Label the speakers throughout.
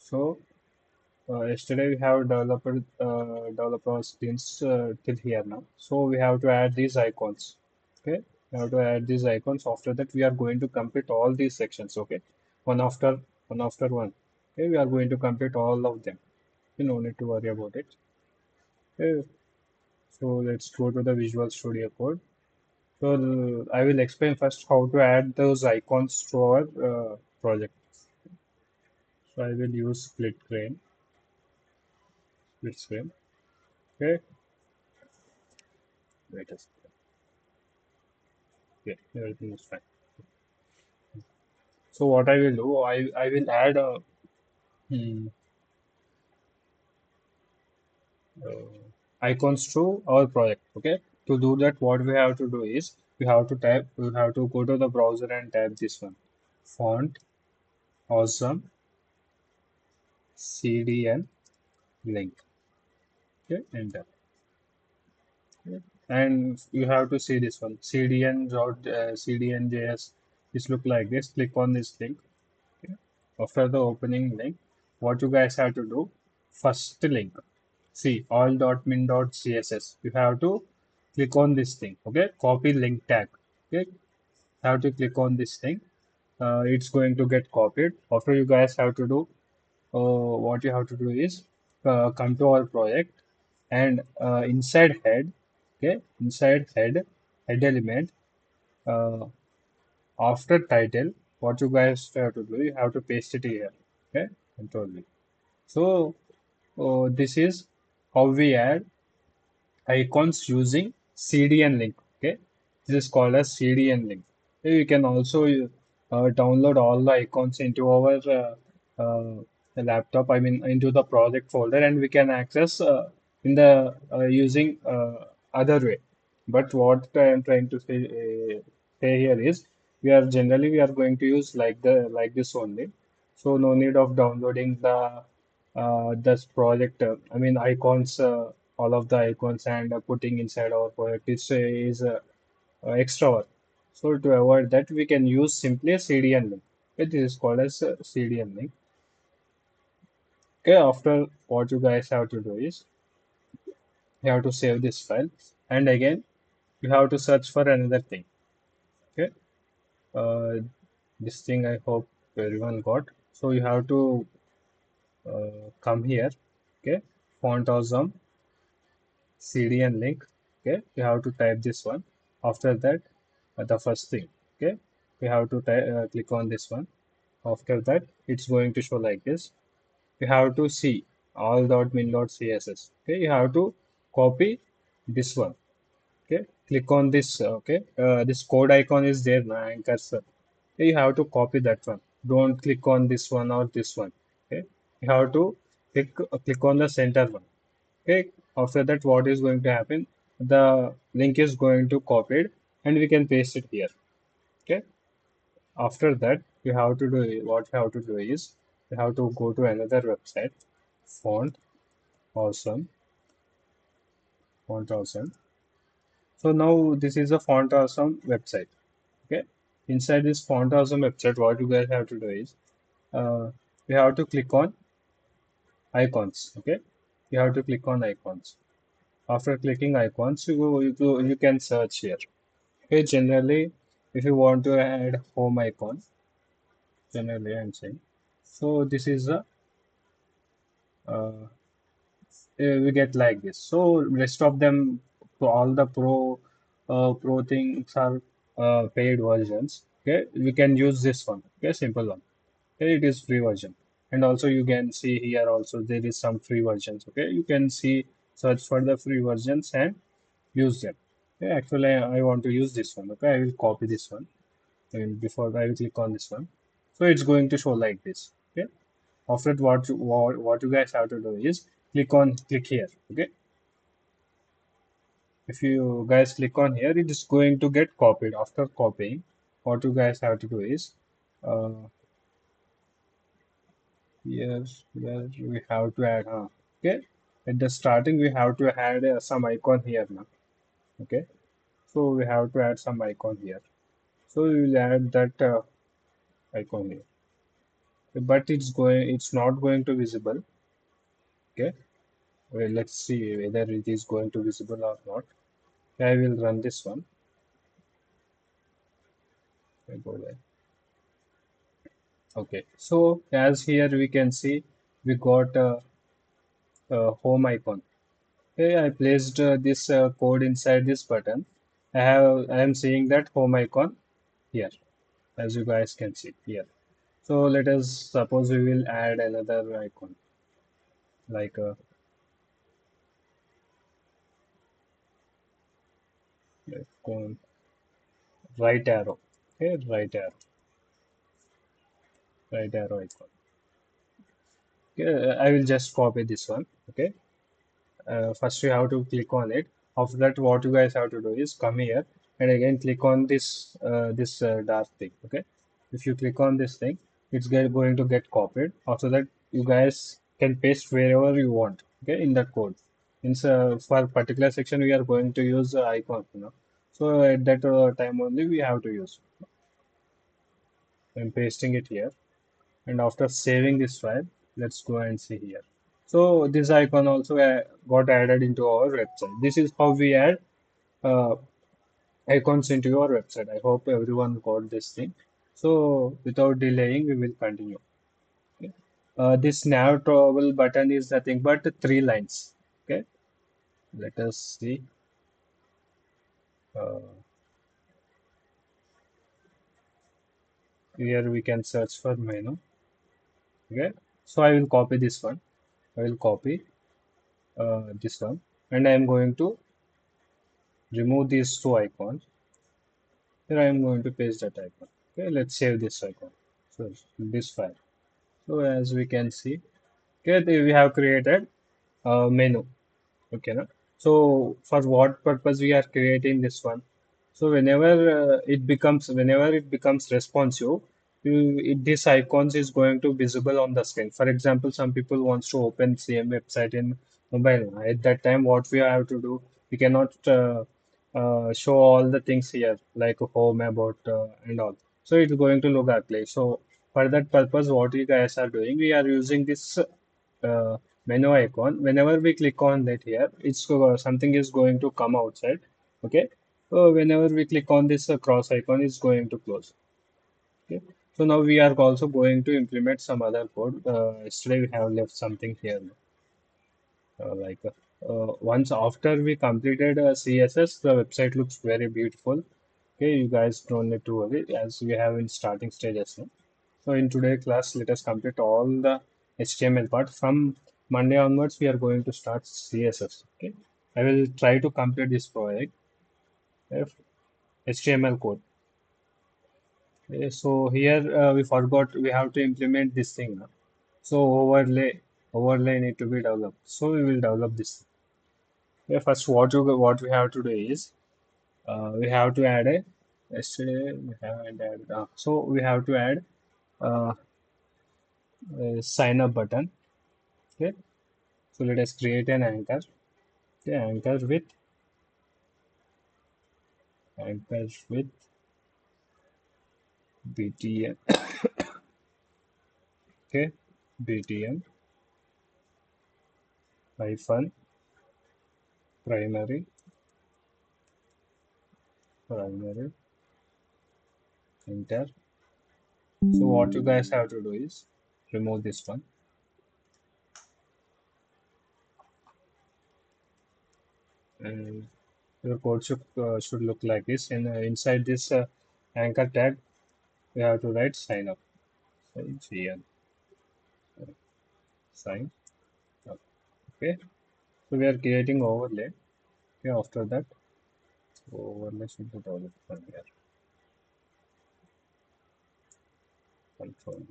Speaker 1: So yesterday we have developers things till here now. So we have to add these icons. Okay, we have to add these icons. After that, we are going to complete all these sections. Okay, one after one. Okay, we are going to complete all of them. You no need to worry about it. Okay, so let's go to the Visual Studio Code. So I will explain first how to add those icons to our project. So I will use split screen. Okay, wait a second. Okay, everything is fine. So what I will do, I will add hmm, icons to our project. Okay. To do that, what we have to do is we have to go to the browser and type this one, font awesome CDN link. Okay, enter. Okay. And you have to see this one, CDN.CDNJS. This look like this. Click on this link. Okay. After the opening link, what you guys have to do, first link. See all.min.css. You have to click on this thing. Okay, copy link tag. Okay, have to click on this thing. It's going to get copied. After you guys have to do, what you have to do is come to our project and inside head. Okay, inside head element. Uh, After title, what you guys have to do, you have to paste it here. Okay, Control V. So this is how we add icons using CDN link. Okay, this is called as CDN link. You can also download all the icons into our laptop. I mean, into the project folder, and we can access in the using other way. But what I am trying to say here is, we are going to use like this only. So no need of downloading the this project. I mean icons. All of the icons and putting inside our project is extra work. So to avoid that, we can use simply a CDN link. It is called as a CDN link. Okay, after what you guys have to do is you have to save this file, and again you have to search for another thing. Okay, uh, this thing I hope everyone got. So you have to come here. Okay, font awesome CDN link. Okay, you have to type this one. After that, the first thing. Okay, you have to click on this one. After that, it's going to show like this. You have to see all.min.css. Okay, you have to copy this one. Okay, click on this. Okay, this code icon is there now, and cursor. Okay, you have to copy that one. Don't click on this one or this one. Okay, you have to click on the center one. Okay, after that, what is going to happen? The link is going to copied, and we can paste it here. Okay, after that, you have to do what you have to do is you have to go to another website, font awesome, font awesome. So now this is a font awesome website. Okay, inside this font awesome website, what you guys have to do is you have to click on icons. Okay, you have to click on icons. After clicking icons, you can search here. Okay, generally, if you want to add home icon, generally I'm saying. So this is a we get like this. So rest of them, so all the pro things are paid versions. Okay, we can use this one. Okay, simple one. Okay, it is free version, and also you can see here also there is some free versions. Okay, you can see search for the free versions and use them. Okay, actually I want to use this one. Okay, I will copy this one. And before I will click on this one, so it's going to show like this. Okay, after that, what you guys have to do is click here. Okay, if you guys click on here, it is going to get copied. After copying, what you guys have to do is uh, yes, where we have to add okay, at the starting we have to add some icon here now. Okay, so we have to add some icon here. So we will add that icon here. but it's not going to visible. Okay, well, let's see whether it is going to visible or not. I will run this one. I go there. Okay, so as here we can see, we got a home icon. Okay, I placed this code inside this button. I am seeing that home icon here, as you guys can see here. So let us suppose we will add another icon like a icon, right arrow. Okay, right arrow icon. Okay, I will just copy this one. Okay, first you have to click on it. After that, what you guys have to do is come here and again click on this dark thing. Okay, if you click on this thing, going to get copied. After that, you guys can paste wherever you want. Okay, in that code. For particular section, we are going to use icon. So at that time only we have to use. I'm pasting it here. And after saving this file, let's go and see here. So this icon also got added into our website. This is how we add uh, icons into your website. I hope everyone got this thing. So without delaying, we will continue. Okay. This nav toggle button is nothing but three lines. Okay, let us see. Uh, Here we can search for menu. Okay, so I will copy this one. I will copy this one, and I am going to remove these two icons. Here I am going to paste that icon. Okay, let's save this icon. So this file. So as we can see, okay, we have created a menu. Okay, na? So for what purpose we are creating this one? So whenever it becomes responsive, this icons is going to visible on the screen. For example, some people wants to open same website in mobile. At that time, what we have to do, we cannot show all the things here like home, about, and all. So it's going to look ugly. So for that purpose, what you guys are doing, we are using this menu icon. Whenever we click on that here, it's something is going to come outside. Okay. So whenever we click on this cross icon, it's going to close. Okay. So now we are also going to implement some other code. Yesterday we have left something here. Once after we completed CSS, the website looks very beautiful. Okay, you guys don't need to worry as we have in starting stages now. So in today's class, let us complete all the HTML part. From Monday onwards, we are going to start CSS. Okay, I will try to complete this project. HTML code. Okay, so here we forgot we have to implement this thing now. So overlay need to be developed. So we will develop this. Okay, first what we have to do is we have to add a yesterday we have added, so we have to add uh, a sign up button. Okay, so let us create an anchor. Okay, anchor with btn. Okay, btn hyphen primary primary enter. So what you guys have to do is remove this one, and your code should look like this. And inside this anchor tag, we have to write sign up. Sign sign up. Okay, so we are creating overlay. Okay, after that overlay should be developed from here. Control.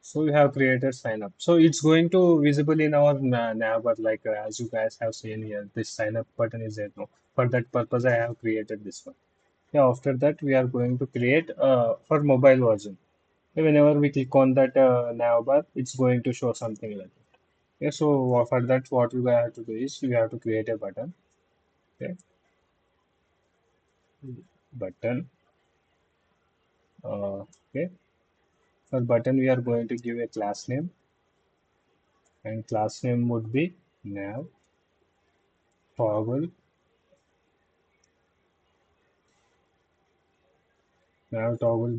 Speaker 1: So we have created sign up. So it's going to visible in our nav, but like as you guys have seen here, this sign up button is there now. For that purpose, I have created this one. Yeah, after that, we are going to create for mobile version. Whenever we click on that nav bar, it's going to show something like that. Yeah, so for that, what you have to do is you have to create a button. Okay, button. Okay, For button, we are going to give a class name, and class name would be nav toggle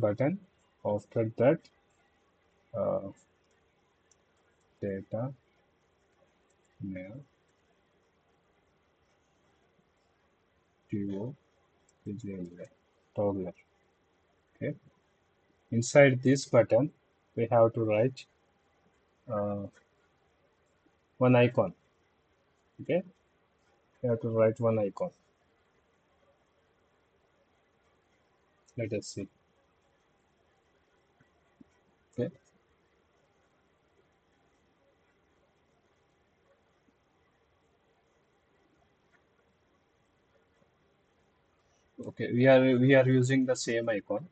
Speaker 1: button. After that, uh, data nav duo toggler. Okay. Inside this button, we have to write uh, one icon. Okay. We have to write one icon. Let us see. Okay. Okay. We are using the same icon.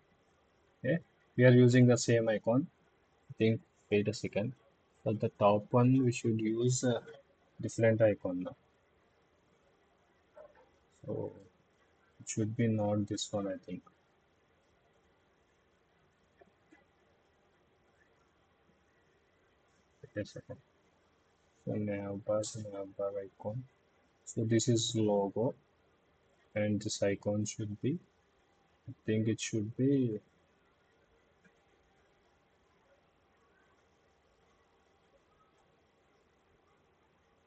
Speaker 1: Okay. We are using the same icon. I think. Wait a second. For the top one, we should use a different icon now. So it should be not this one, I think. Wait a second. So navbar icon. So this is logo, and this icon should be. I think it should be.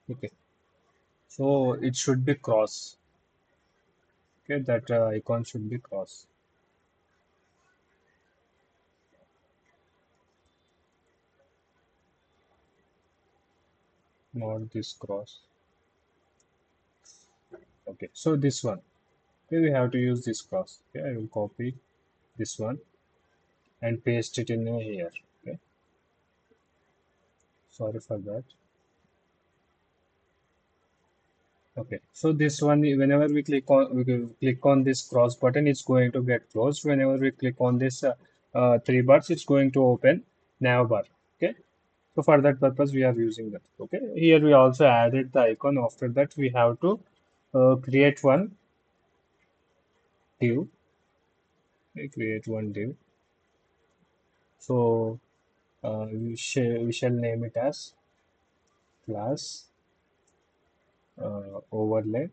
Speaker 1: Okay. So it should be cross. Okay, that icon should be cross, not this cross. Okay, so this one. Okay, we have to use this cross. Okay, I will copy this one and paste it in here. Okay, sorry for that. Okay, so this one, whenever we click on this cross button, it's going to get closed. Whenever we click on this three bars, it's going to open nav bar. Okay, so for that purpose, we are using that. Okay, here we also added the icon. After that, we have to create one div. Okay, create one div. So we shall name it as class overlay,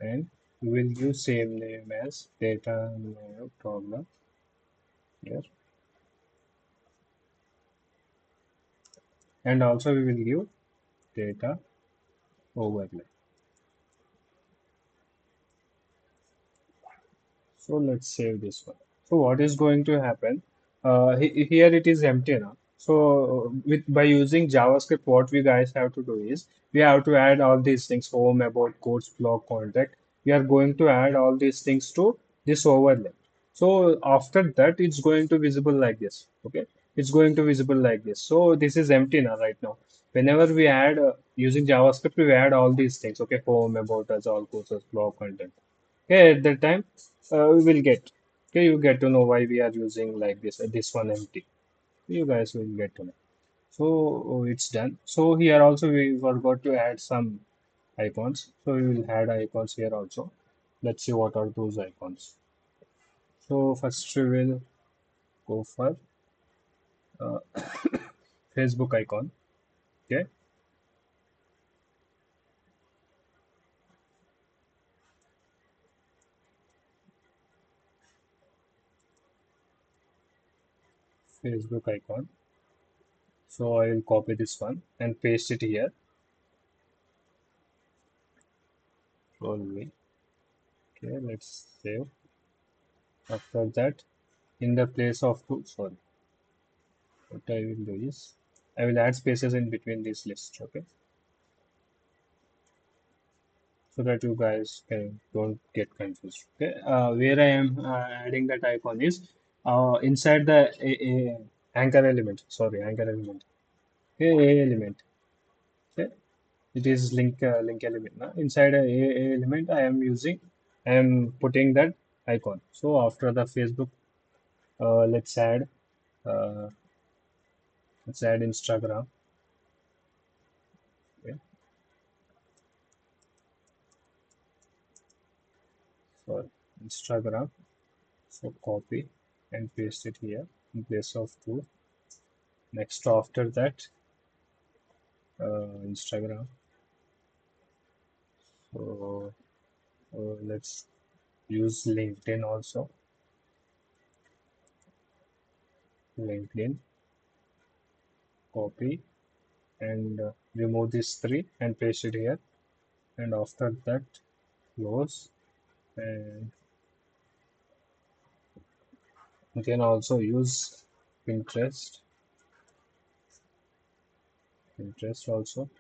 Speaker 1: and we will use same name as data nav problem here, and also we will give data overlay. So let's save this one. So what is going to happen? Here it is empty now. So with by using JavaScript, what we guys have to do is we have to add all these things: home, about, course, blog, contact. We are going to add all these things to this overlay. So after that, it's going to visible like this. Okay, it's going to visible like this. So this is empty now right now. Whenever we add using JavaScript, we add all these things. Okay, home, about us, all courses, blog, content. Okay, at that time, we will get. Okay, you get to know why we are using like this one empty. You guys will get to know. So it's done. So here also we forgot to add some icons. So we will add icons here also. Let's see what are those icons. So first we will go for uh, Facebook icon. Okay, Facebook icon. So I will copy this one and paste it here. Slowly. Okay, let's save. After that, in the place of sorry, what I will do is I will add spaces in between these lists. Okay, so that you guys don't get confused. Okay, where I am adding that icon is inside the anchor element. Sorry, anchor element. Okay, a element. Okay, it is link element. Now. Inside a element, I am putting that icon. So after the Facebook, let's add uh, Instagram. Okay, so Instagram. So copy and paste it here in place of two. Next, after that, Instagram. So let's use LinkedIn also. LinkedIn, copy and remove these three and paste it here. And after that, close. And you can also use Pinterest. Pinterest also.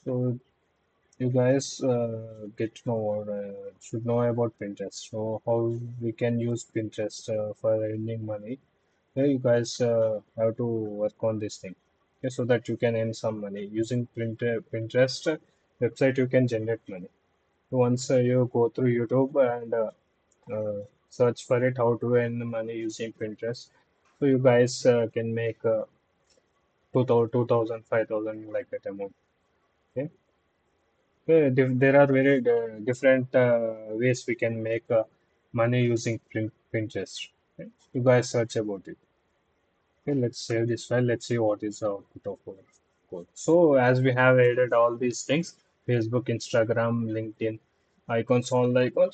Speaker 1: So you guys get to know or should know about Pinterest. So how we can use Pinterest for earning money. Yeah, you guys have to work on this thing. Okay, so that you can earn some money using Pinterest website. You can generate money. Once you go through YouTube and search for it, how to earn money using Pinterest. So you guys can make 2,000, like that amount. Okay. There are very different ways we can make money using Pinterest. Okay. You guys search about it. Okay, let's save this file. Let's see what is the output of our code. So as we have added all these things, Facebook, Instagram, LinkedIn, icons, all the icons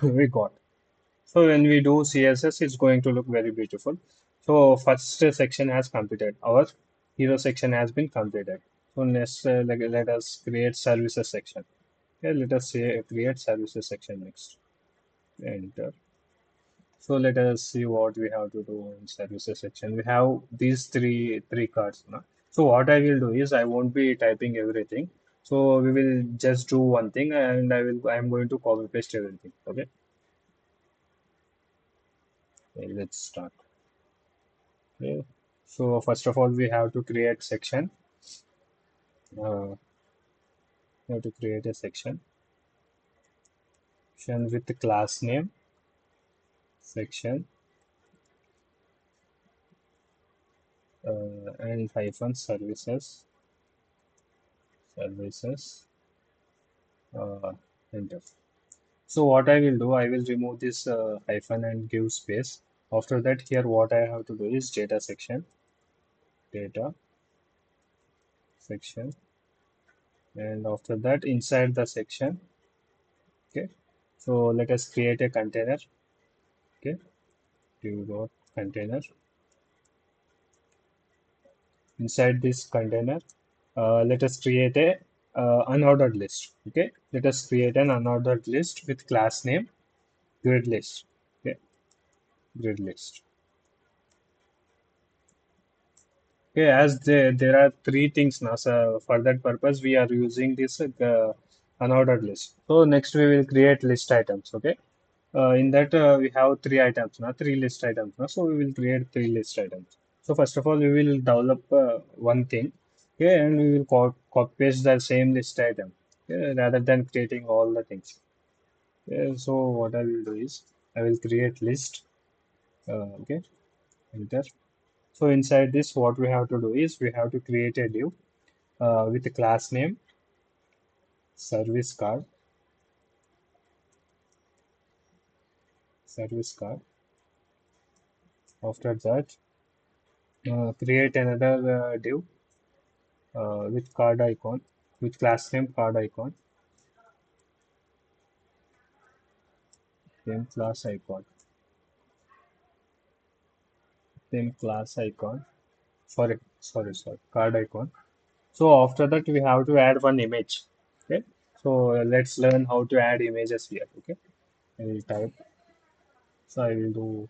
Speaker 1: we got. So when we do CSS, it's going to look very beautiful. So first section has completed. Our hero section has been completed. So next, let us create services section. Okay, let us say create services section next. Enter. So let us see what we have to do in services section. We have these three cards now. So what I will do is I won't be typing everything. So we will just do one thing and I'm going to copy paste everything. Okay. Okay, let's start. Okay. So first of all, we have to create section. We have to create a section with the class name section and hyphen services enter. So what I will do, I will remove this hyphen and give space. After that, here what I have to do is data section, and after that inside the section. Okay. So let us create a container. Okay. Do dot container. Inside this container, let us create a unordered list. Okay. Let us create an unordered list with class name grid list. Okay. Grid list. Okay, as there are three things now, so for that purpose we are using this unordered list. So next we will create list items. Okay, in that we have three items now, three list items now. So we will create three list items. So first of all, we will develop one thing. Okay, and we will copy paste the same list item. Okay, rather than creating all the things. Okay, so what I will do is I will create list. Okay, enter. So inside this, what we have to do is we have to create a div with the class name service card. After that, create another div with card icon, with class name card icon, same class icon, same class icon. Sorry, card icon. So after that, we have to add one image. Okay. So let's learn how to add images here. Okay. I will type. So I will do.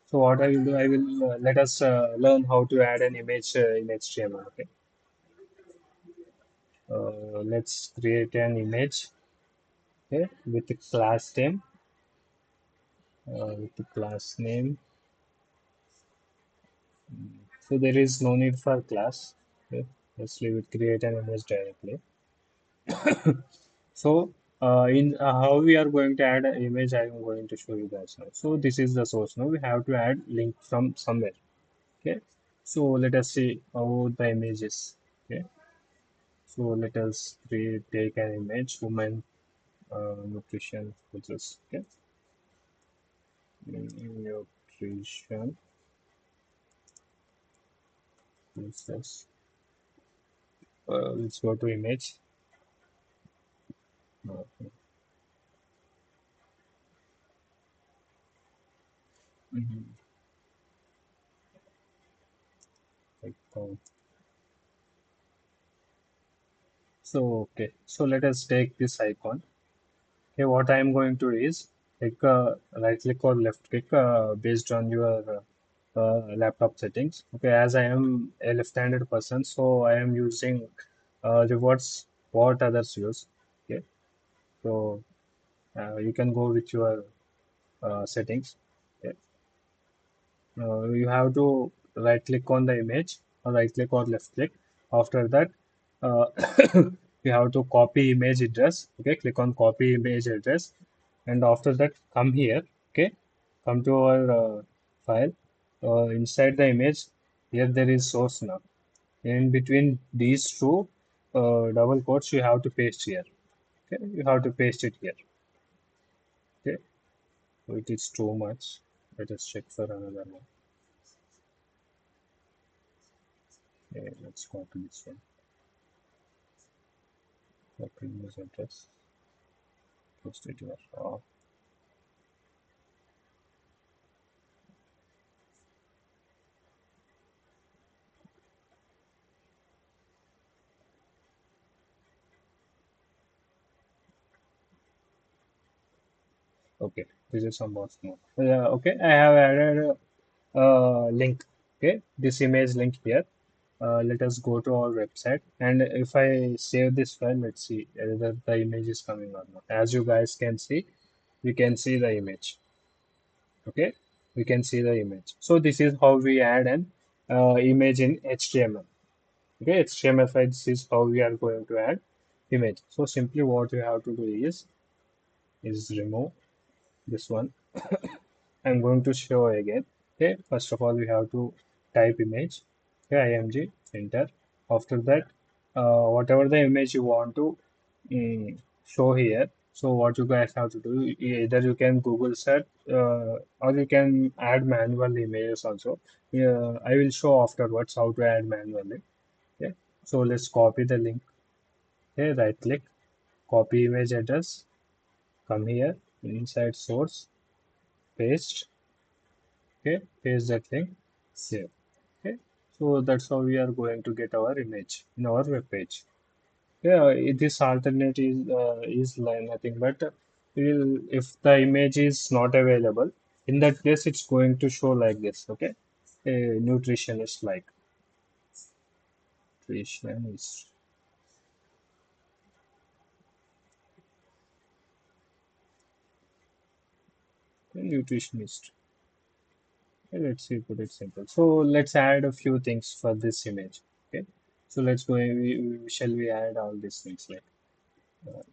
Speaker 1: So what I will do, I will let us learn how to add an image in HTML. Okay. Let's create an image, okay, with the class name. With the class name. So there is no need for class. Okay. Let's leave it, create an image directly. So in how we are going to add an image, I am going to show you guys now. So this is the source. Now we have to add link from somewhere. Okay. So let us see how the image is. Okay. So let us take an image woman. nutrition quizzes. Okay, nutrition quizzes. Let's go to image. Okay. Mhm. Like, so let us take this icon. Okay, what I am going to do is take right click or left click based on your laptop settings. Okay, as I am a left-handed person, so I am using rewards what others use. Okay, so you can go with your settings. Okay. You have to right click on the image or right click or left click. After that, uh, you have to copy image address. Okay, click on copy image address, and after that, come here. Okay, come to our file. Inside the image, here there is source now. In between these two double quotes, you have to paste here. Okay, you have to paste it here. Okay, so it is too much. Let us check for another one. Okay, let's copy this one. Copy image address. Paste it here. Okay, this is some more small. Okay, I have added link. Okay, this image link here. Let us go to our website, and if I save this file, let's see whether the image is coming or not. As you guys can see, we can see the image. Okay, we can see the image. So this is how we add an image in HTML. Okay, HTML file. This is how we are going to add image. So simply what you have to do is remove this one. I'm going to show again. Okay, first of all, we have to type image. Okay, img, enter. After that, whatever the image you want to show here. So what you guys have to do, either you can Google search or you can add manual images also. Yeah, I will show afterwards how to add manually. Okay, so let's copy the link. Okay, right click, copy image address, come here, inside source, paste. Okay, paste that link, save. Okay, so that's how we are going to get our image in our web page. Yeah, this alternate is like nothing but if the image is not available, in that case it's going to show like this. Okay, a nutritionist like nutritionist, a nutritionist. Okay, let's see, put it simple. So let's add a few things for this image. Okay, so let's go. Shall we add all these things like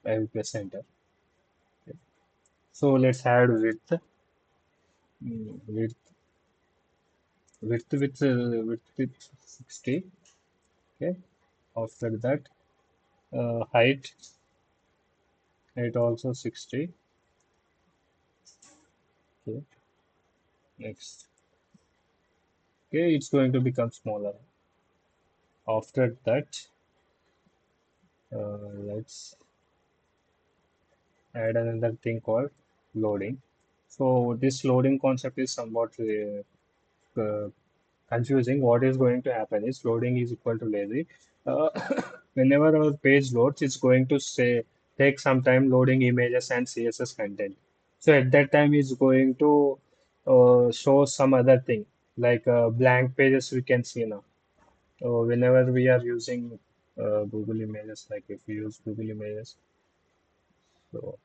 Speaker 1: I will press enter. Okay. So let's add width, width, width with 60. Okay. After that, height, height also 60. Okay. Next. Okay, it's going to become smaller. After that, let's add another thing called loading. So this loading concept is somewhat confusing. What is going to happen is loading is equal to lazy. Uh, whenever our page loads, it's going to say take some time loading images and CSS content. So at that time, it's going to show some other thing like blank pages we can see now. Whenever we are using Google Images, like if we use Google Images,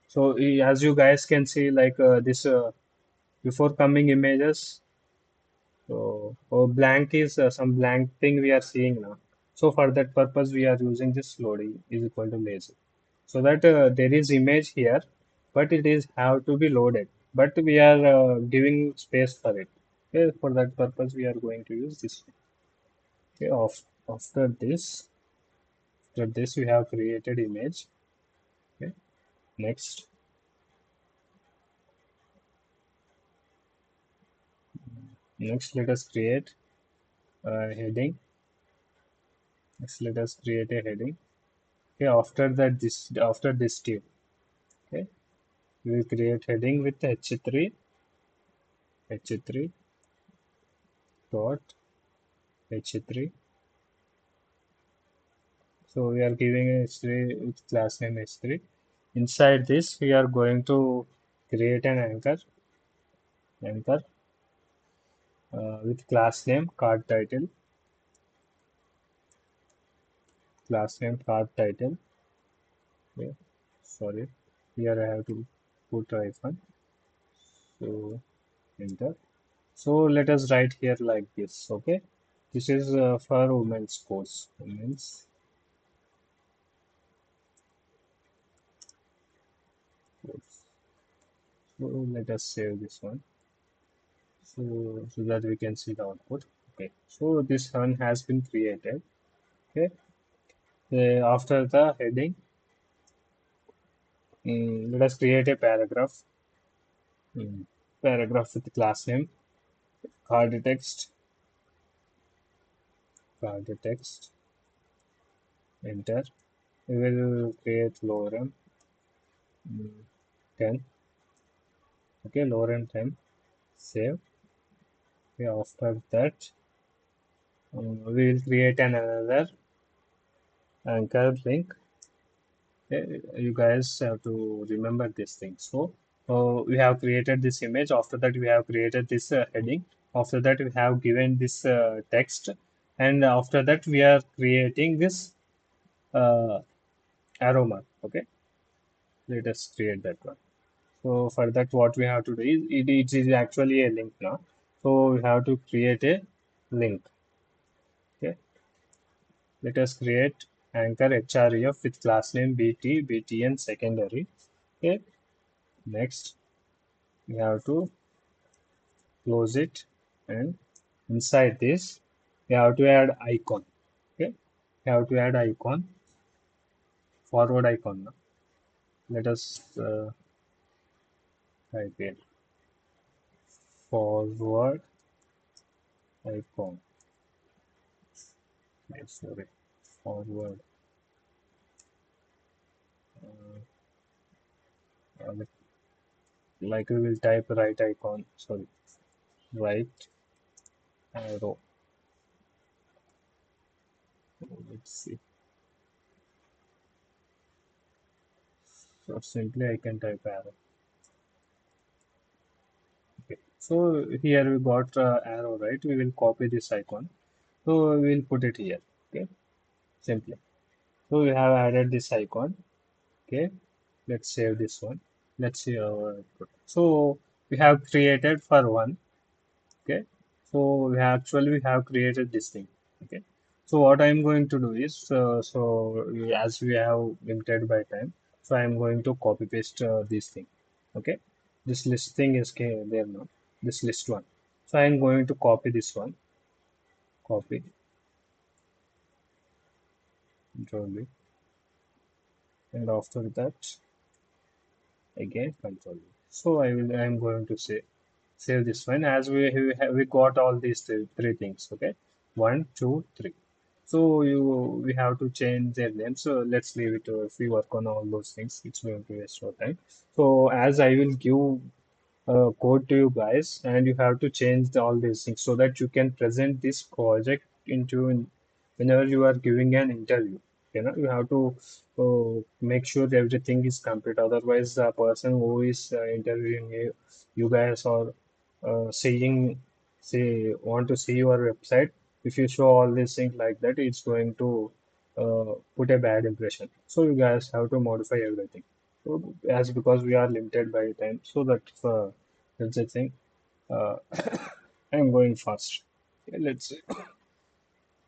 Speaker 1: so as you guys can see, like this before coming images. So, blank is some blank thing we are seeing now. So for that purpose, we are using this loading is equal to lazy. So that there is image here, but it is have to be loaded. But we are giving space for it. Okay, for that purpose, we are going to use this. Okay, after this we have created image. Okay, Next, let us create a heading. Next, let us create a heading. Okay, after this div. Okay, we will create heading with h3 dot h3. So we are giving a h3 with class name h3. Inside this, we are going to create an anchor with class name card title. Okay, sorry, here I have to put hyphen. So enter. So let us write here like this. Okay, this is for women's course. Women's course. So let us save this one. So that we can see the output. Okay, so this one has been created. Okay, after the heading, let us create a paragraph. Paragraph with class name, card text, enter. We will create lorem 10. Okay, lorem 10. Save. Okay, after that, we will create another anchor link. You guys have to remember this thing. So we have created this image. After that, we have created this heading. After that, we have given this text, and after that, we are creating this uh, arrow mark. Okay, let us create that one. So for that, what we have to do is it is actually a link now. So we have to create a link. Okay, let us create anchor href with class name btn secondary. Okay, next we have to close it, and inside this we have to add icon. Okay, we have to add icon, forward icon now. Let us type in forward icon. Sorry, forward. Uh, like we will type right icon. Sorry, right arrow. Let's see. So simply I can type arrow. Okay. So here we got arrow, right? We will copy this icon. So we will put it here. Okay. Simply. So we have added this icon. Okay. Let's save this one. Let's see our output. So we have created for one. Okay, so we have created this thing. Okay, so what I'm going to do is as we have limited by time, so I'm going to copy paste this thing. Okay, this list thing is there now, this list one. So I'm going to copy this one, copy, control V, and after that again control V. So I'm going to save this one as we got all these three things. Okay, one, two, three. So we have to change their name. So let's leave it. If we work on all those things, it's going to waste our time. So as I will give code to you guys, and you have to change all these things so that you can present this project whenever you are giving an interview. You have to make sure that everything is complete. Otherwise, the person who is interviewing you guys or want to see your website. If you show all these things like that, it's going to put a bad impression. So you guys have to modify everything. So as because we are limited by time, so that's the thing. Uh, I'm going fast. Okay, let's see.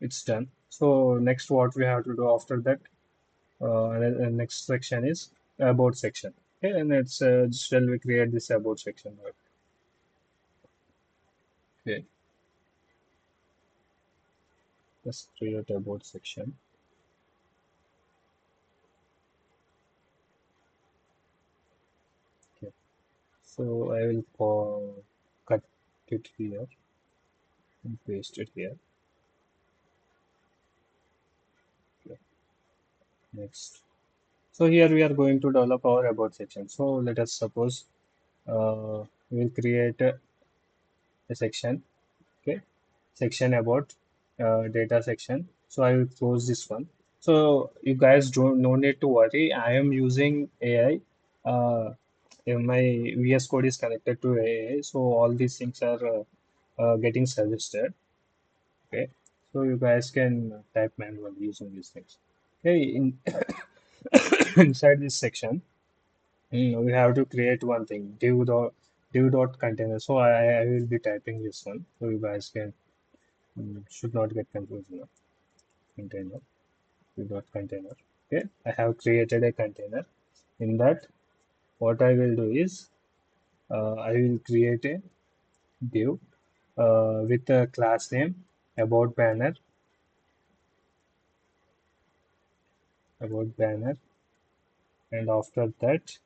Speaker 1: It's done. So next, what we have to do after that, the next section is about section. Okay, and it's shall we create this about section? Okay, let's create about section. So I will cut it here and paste it here. Okay, next. So here we are going to develop our about section. So let us suppose we will create a section. Okay, section about data section. So I will close this one. So you guys don't no need to worry. I am using AI. My VS Code is connected to AI, so all these things are getting suggested. Okay, so you guys can type manually using these things. Okay, inside this section, we have to create one thing div dot container. So I will be typing this one, so you guys can should not get confused now. Container div dot container. Okay, I have created a container. In that, what I will do is I will create a div with a class name about banner, and after that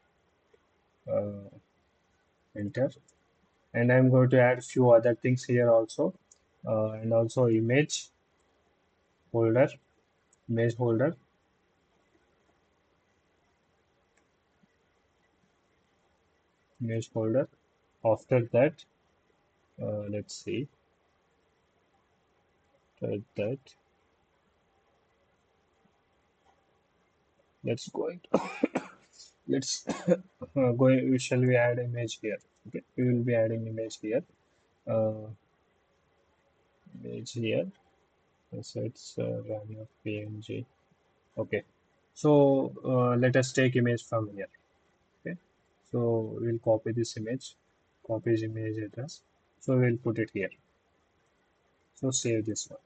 Speaker 1: uh, enter. And I'm going to add few other things here also, and also holder, image holder, image holder. After that, let's see, that let's go into, let's shall we add image here? Okay, we will be adding image here. Uh, Image here. So it's run of PNG. Okay, so let us take image from here. Okay, so we'll copy this image, copy this image address. So we'll put it here. So save this one.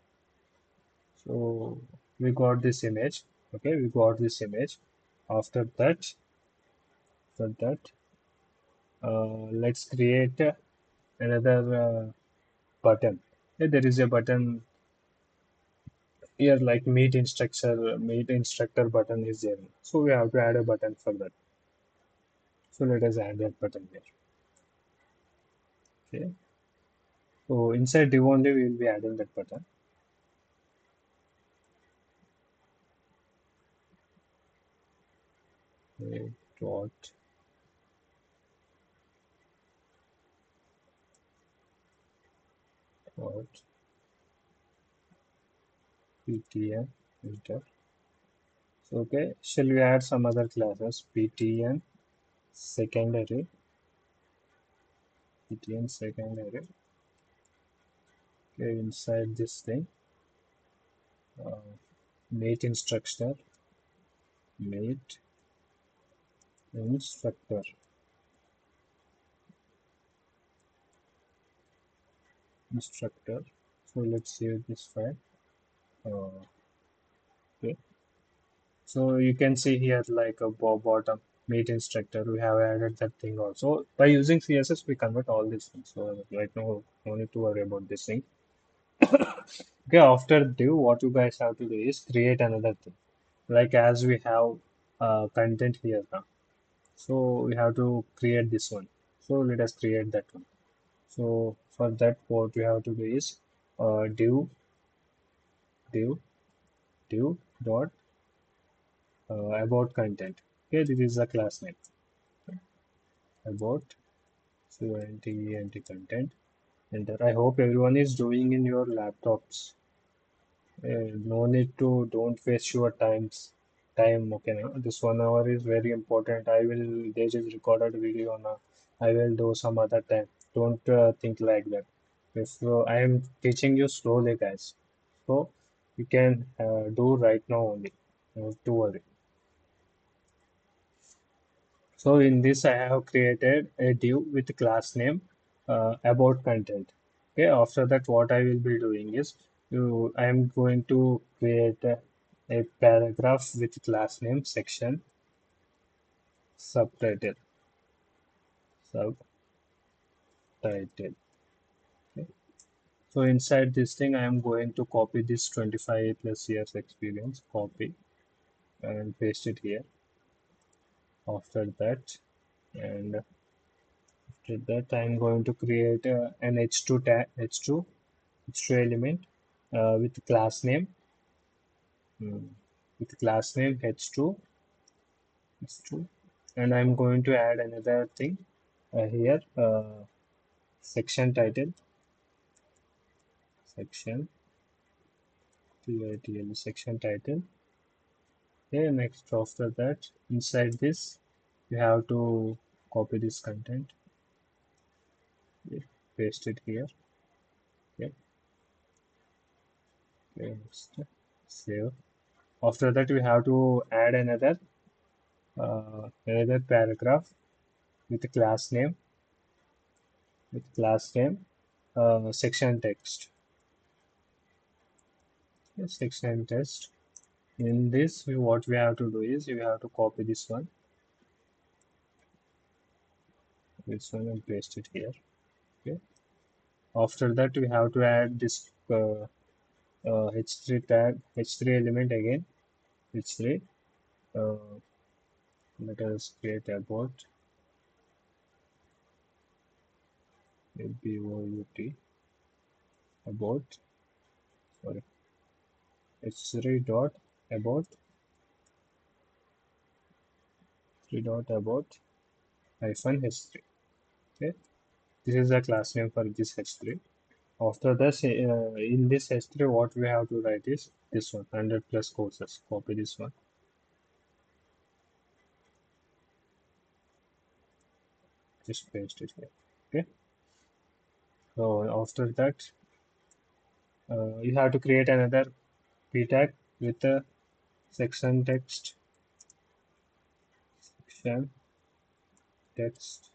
Speaker 1: So we got this image. Okay, we got this image. After that, after that, let's create another button. Okay, there is a button here like meet instructor button is there. So we have to add a button for that. So let us add that button here. Okay. So inside div only we will be adding that button. Okay, dot dot ptn enter. So okay, shall we add some other classes? Secondary, ptn secondary. Okay, inside this thing, uh, meet instructor, meet instructor, instructor. So let's save this file. Okay. So you can see here like a bottom meet instructor. We have added that thing also. By using CSS, we convert all these things. So right now, no need to worry about this thing. Okay, after div, what you guys have to do is create another thing. Like as we have content here now. So we have to create this one. So let us create that one. So for that, what we have to do is div div dot about content. Okay, this is the class name about. So nt content. Enter. I hope everyone is doing in your laptops. No need to don't waste your time. Okay, now this 1 hour is very important. There is recorded video now. I will do some other time. Don't think like that. If I am teaching you slowly, guys, so you can do right now only. Not to worry. So in this, I have created a div with class name about content. Okay. After that, what I will be doing is I am going to create a paragraph with class name section subtitle subtitle. Okay. So inside this thing, I am going to copy this 25 plus years experience, copy and paste it here. After that, and After that, I'm going to create an h2 tag, h2 element with class name, mm, h2, h2, and I'm going to add another thing here, section title, section section title. Okay, next after that, inside this, you have to copy this content, okay, paste it here. Okay, next, save. After that, we have to add another paragraph with class name, section text. Okay, section text. In this, what we have to do is we have to copy this one and paste it here. Okay. After that, we have to add this h3 tag, h3 element again, h3. Uh, Let us create about, about, sorry, h3 dot about, 3 dot about hyphen h3. Okay, this is the class name for this h3. After this, in this h3, what we have to write is this one, 100 plus courses. Copy this one, just paste it here. Okay, so after that, you have to create another p tag with a section section text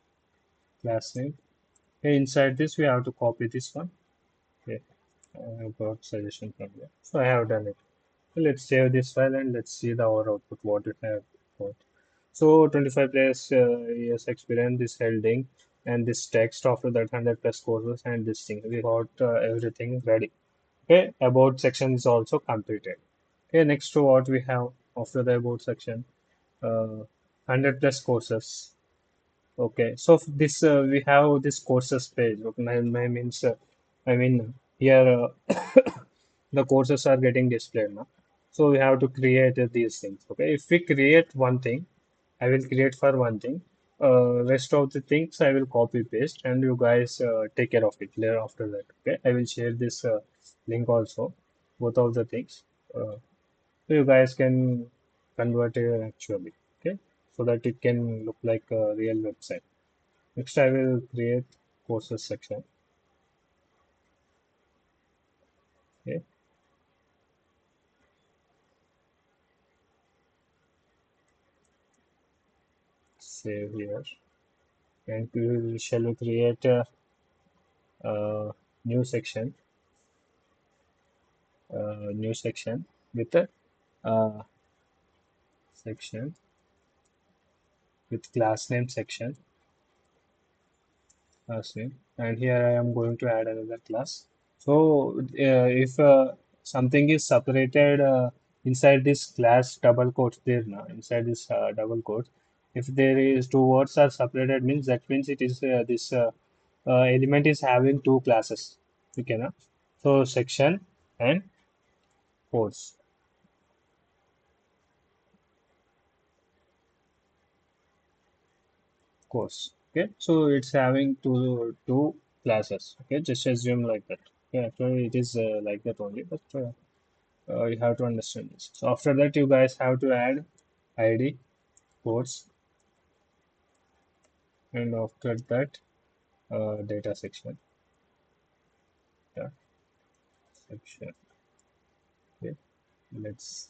Speaker 1: class name. Okay, inside this, we have to copy this one. Okay, I have got suggestion from there. So I have done it. So let's save this file and let's see the our output, what it have got. So 25 plus years experience, this heading and this text after that 100 plus courses and this thing. We got everything ready. Okay, about section is also completed. Okay, next to what we have after the about section, 100 plus courses. Okay, so this we have this courses page. Okay, I mean here the courses are getting displayed now. So we have to create these things. Okay, if we create one thing, I will create for one thing. Rest of the things I will copy paste, and you guys take care of it later after that. Okay, I will share this link also, both of the things. So you guys can convert it actually. Okay, so that it can look like a real website. Next, I will create courses section. Okay, save here, and shall we create a new section, with a uh, section with class name section, and here I am going to add another class. So if something is separated inside this class double quotes there now, inside this double quotes, if there is two words are separated means that means it is this element is having two classes. Okay, na? So section and quotes, course. Okay, so it's having two classes. Okay, just assume like that. Yeah, actually it is like that only, but you have to understand this. So after that, you guys have to add ID, codes, and after that, data section. Data section. Okay, let's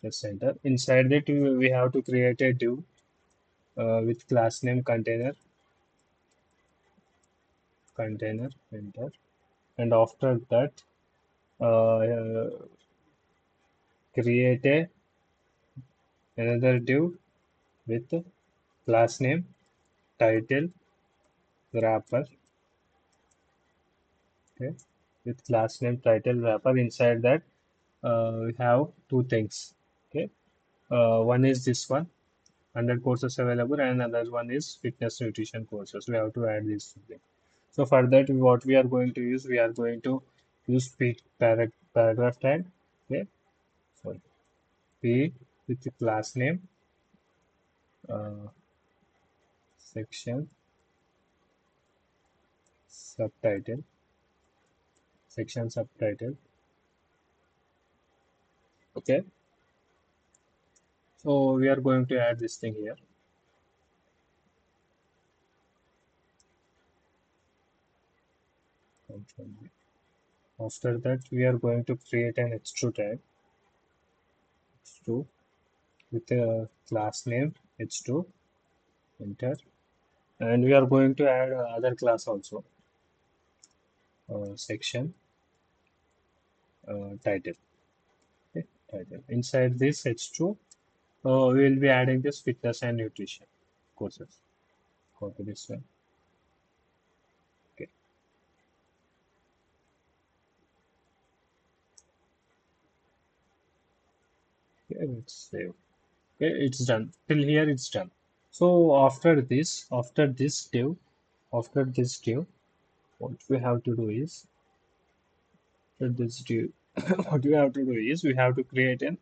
Speaker 1: press enter. Inside that, we have to create a div with class name container, enter, and after that, create another div with class name title wrapper. Okay, with class name title wrapper. Inside that, we have two things. Okay, one is this one, 100 courses available, and another one is fitness nutrition courses. We have to add these two things. So for that, what we are going to use, we are going to use paragraph tag. Okay, so P with the class name, uh, section, subtitle, section subtitle. Okay, so we are going to add this thing here. After that, we are going to create an h2 tag, h2 with a class name h2, enter, and we are going to add other class also, section, title. Okay, title. Inside this h2, we will be adding this fitness and nutrition courses. Copy this one. Okay, okay, let's save. Okay, it's done. Till here, it's done. So after this div, what we have to do is after this div, what we have to do is we have to create an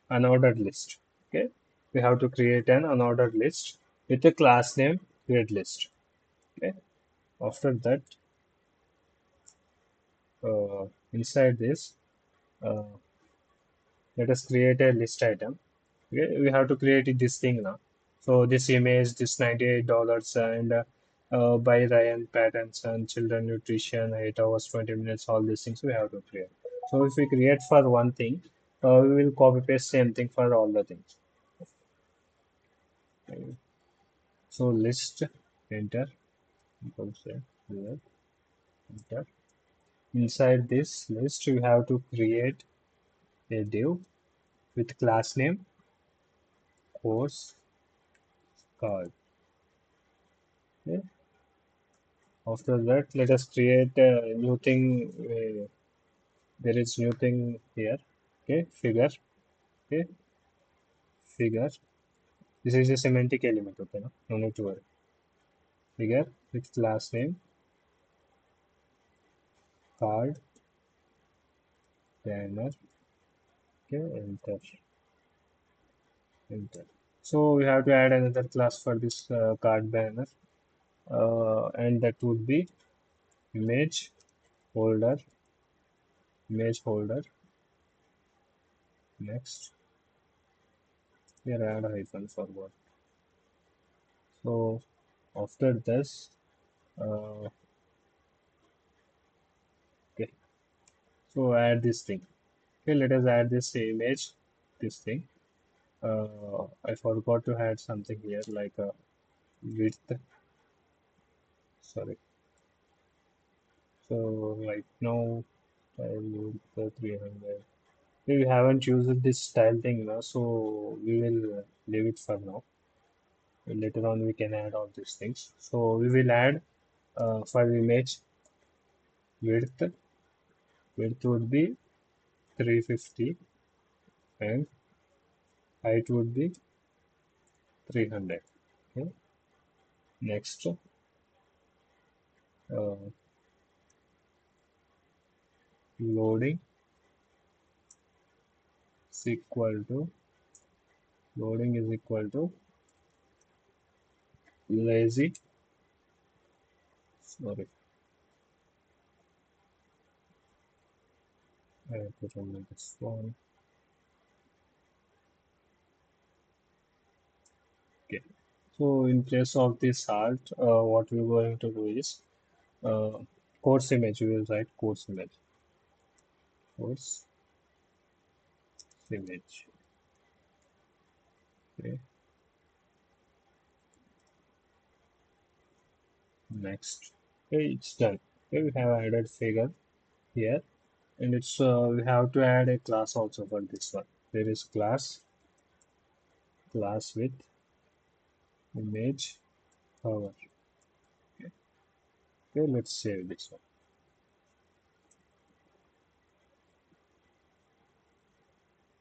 Speaker 1: unordered list. Okay, we have to create an unordered list with a class name grid list. Okay, after that, inside this, uh, let us create a list item. Okay, we have to create this thing now. So this image, this $98, and by Ryan Patterns and children nutrition, 8 hours, 20 minutes, all these things we have to create. So if we create for one thing, we will copy paste same thing for all the things. Okay. So list, enter, equals here, enter. Inside this list, you have to create a div with class name course card. Okay. After that, let us create a new thing. There is new thing here. Okay, figure. Okay, figure. This is a semantic element. Okay, no need to worry. Figure with class name card banner. Okay, enter, enter. So we have to add another class for this card banner, and that would be image holder, image holder. Next, here add hyphen for what? So after this, okay, so add this thing. Okay, let us add this image, this thing. I forgot to add something here like a width. Sorry. So right now, style width 300. We haven't used this style thing now, so we will leave it for now. Later on, we can add all these things. So we will add for image width. Width would be 350 and height would be 300. Okay. Next, loading is equal to loading is equal to lazy, sorry, I put on this one. Okay, so in place of this alt, what we're going to do is uh, course image. We will write course image. Okay, next. Okay, it's done. Okay, we have added figure here, and it's we have to add a class also for this one. There is class with image hover. Okay, okay, let's save this one.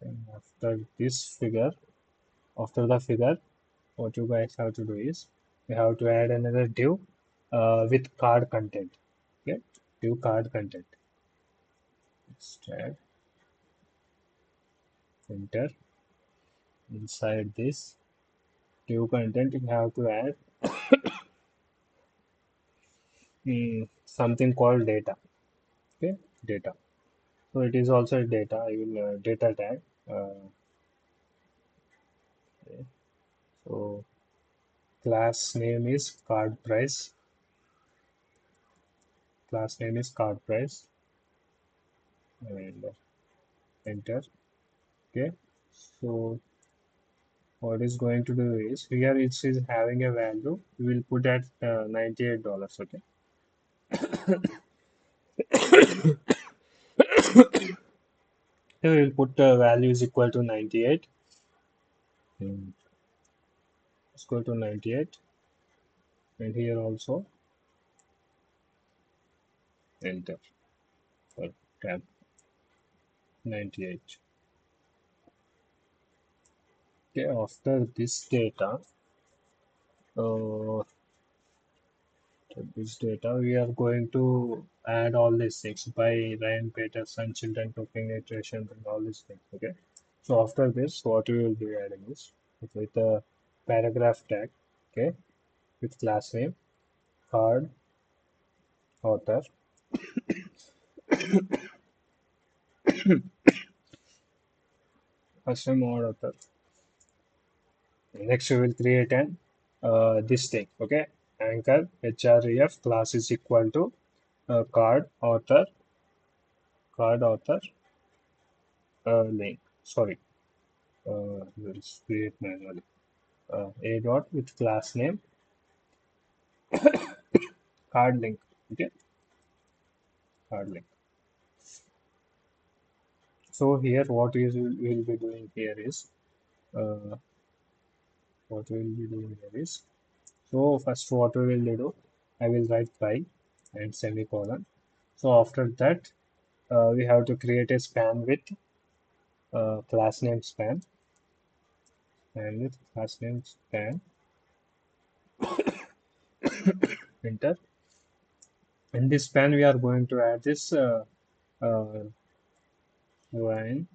Speaker 1: And after the figure, what you guys have to do is you have to add another div with card content. Okay, div card content. Just add, enter. Inside this div content, you have to add something called data. Okay, data. So it is also a data. I will data tag. Okay. So class name is card price. Class name is card price and enter. Okay. So what is going to do is here it is having a value. We will put at $98. Okay. Here we will put value is equal to 98. Hmm. Let's go to 98 and here also enter for tab 98. Okay. After this data, uh, this data, we are going to add all these things by Ryan Peterson, children token iteration, and all these things. Okay. So after this, what we will be adding is with a paragraph tag. Okay, with class name, card, author, first name or author. Next, we will create an this thing. Okay, anchor href class is equal to card author link. Sorry, we'll create manually. A dot with class name card link. Okay, card link. So here, what is we'll be doing here is uh, what we'll be doing here is so first what we will do, I will write by and semicolon. So after that, we have to create a span with class name span and with class name span enter. In this span, we are going to add this uh, line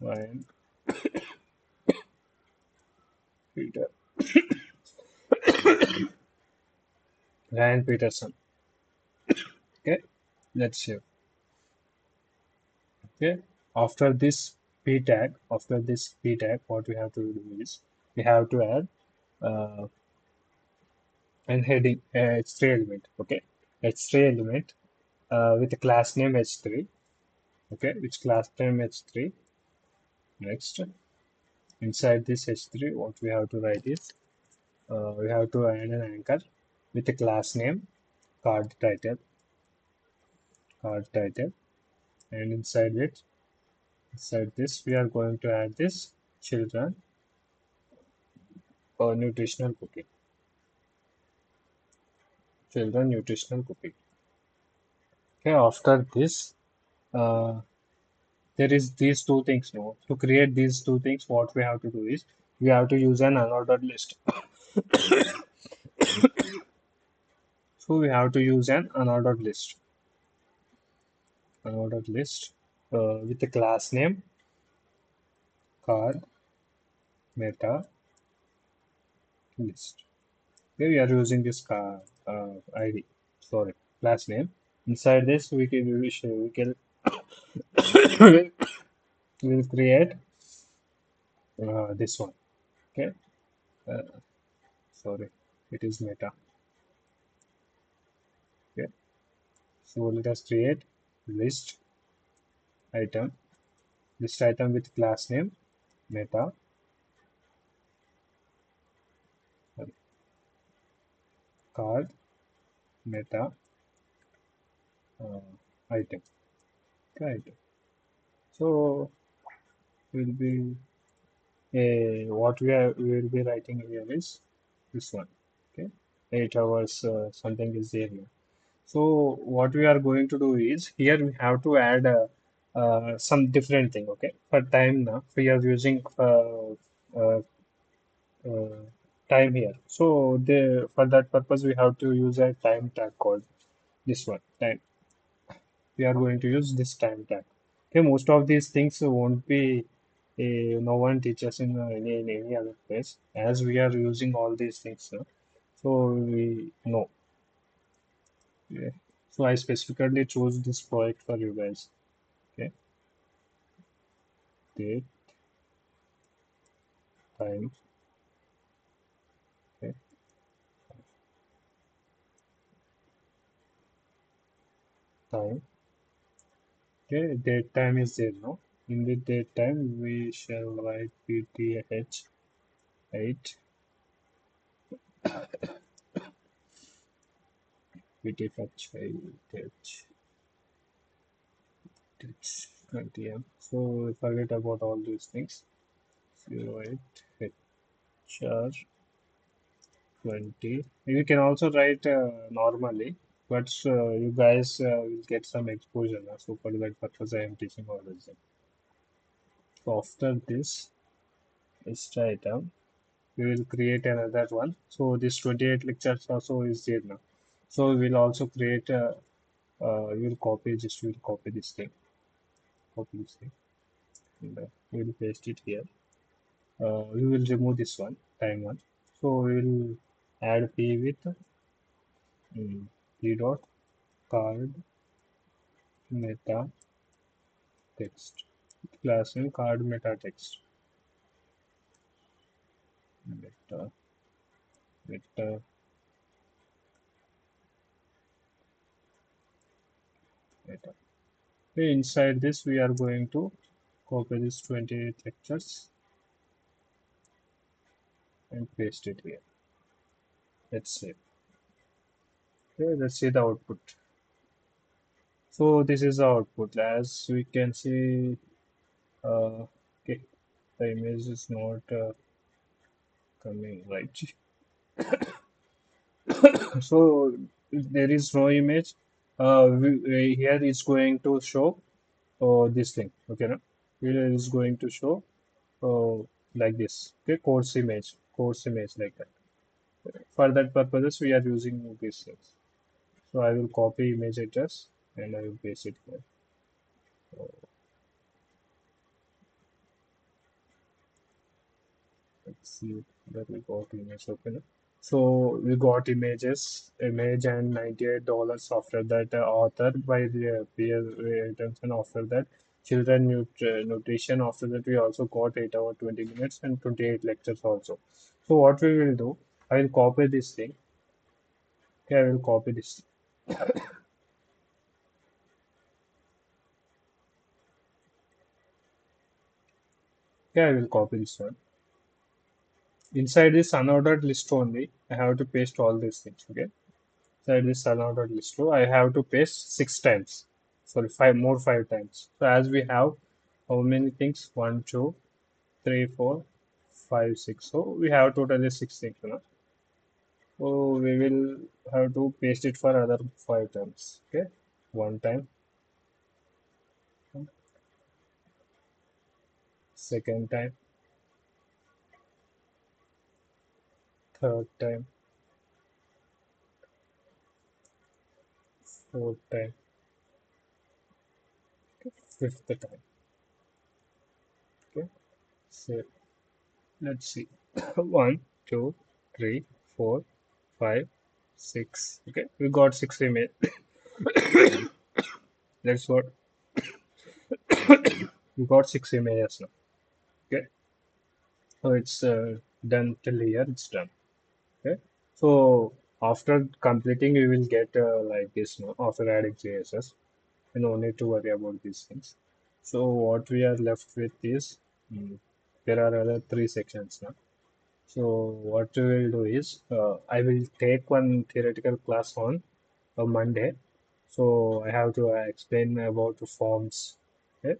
Speaker 1: line Peter Ryan Peterson. Okay, let's see. Okay, after this p tag, what we have to do is we have to add uh, an heading h3 element. Okay, h3 element with the class name h3. Okay, which class name h3. Next, inside this h3, what we have to write is we have to add an anchor with the class name card title, card title, and inside this, we are going to add this children nutritional cooking. Children nutritional cooking. Okay, after this, uh, there is these two things. No, to create these two things, what we have to do is we have to use an unordered list. So we have to use an unordered list with the class name card meta list. Here we are using this car ID. Sorry, class name. Inside this, we can we'll create this one. Okay. Uh, Sorry, it is meta. Okay. So let us create list item. List item with class name meta card meta uh, item. Okay, item. So will be what we will be writing here is this one. Okay, 8 hours something is there here. So what we are going to do is here we have to add some different thing. Okay, for time now we are using uh, uh, time here. So the for that purpose we have to use a time tag called this one time. We are going to use this time tag. Okay, most of these things won't be no one teaches in any other place as we are using all these things. So we know. Yeah. So I specifically chose this project for you guys. Okay, date, time, okay, time. Okay, date time is there now. In the date time, we shall write PTH 8, PTH 8, 20M. So we forget about all these things. 08 HR 20. You can also write normally, but you guys will get some exposure. So for that purpose, I am teaching all this. So after this extra item, we will create another one. So this 28 lectures also is there now. So we will also create you will copy just you will copy this thing, and we will paste it here. We will remove this one, time one. So we will add p with p dot card meta text class in card meta text meta meta meta. Okay, inside this we are going to copy this 28 lectures and paste it here. Let's see. Okay, let's see the output. So this is the output. As we can see, okay, the image is not coming right. So there is no image. Here it's going to show this thing. Okay, no? Here is going to show like this. Okay, course image like that. For that purposes, we are using these things. So I will copy image address and I will paste it here. So let's see that we got image open. So we got image and $98 after that author by the peer attention after that children nutrition after that we also got 8 hour 20 minutes and 28 lectures also. So what we will do, I will copy this thing. Okay, I will copy this. Okay, I will copy this one. Inside this unordered list only, I have to paste all these things. Okay. Inside this unordered list row, I have to paste 6 times. Sorry, five times. So as we have how many things? One, two, three, four, five, six. So we have totally 6 things. So we will have to paste it for other 5 times. Okay. One time, second time, third time, fourth time, fifth time. Okay. So let's see. One, two, three, four, five, six. Okay. We got 6 email. That's what we got 6 images now. Okay. So it's done till here. It's done. Okay. So after completing, we will get like this. No, after adding CSS, you no need to worry about these things. So what we are left with is there are other 3 sections now. So what we will do is I will take one theoretical class on a Monday. So I have to explain about the forms. Okay?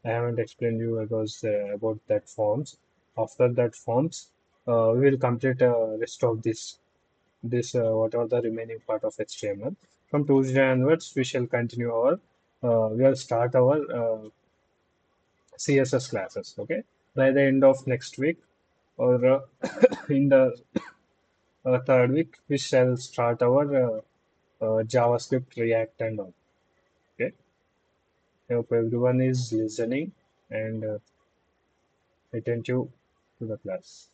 Speaker 1: I haven't explained you about that forms. After that forms, we will complete rest of this whatever the remaining part of HTML. From Tuesday onwards, we shall continue our we will start our CSS classes. Okay, by the end of next week or in the third week, we shall start our JavaScript, React, and all. Okay, I hope everyone is listening and attentive to the class.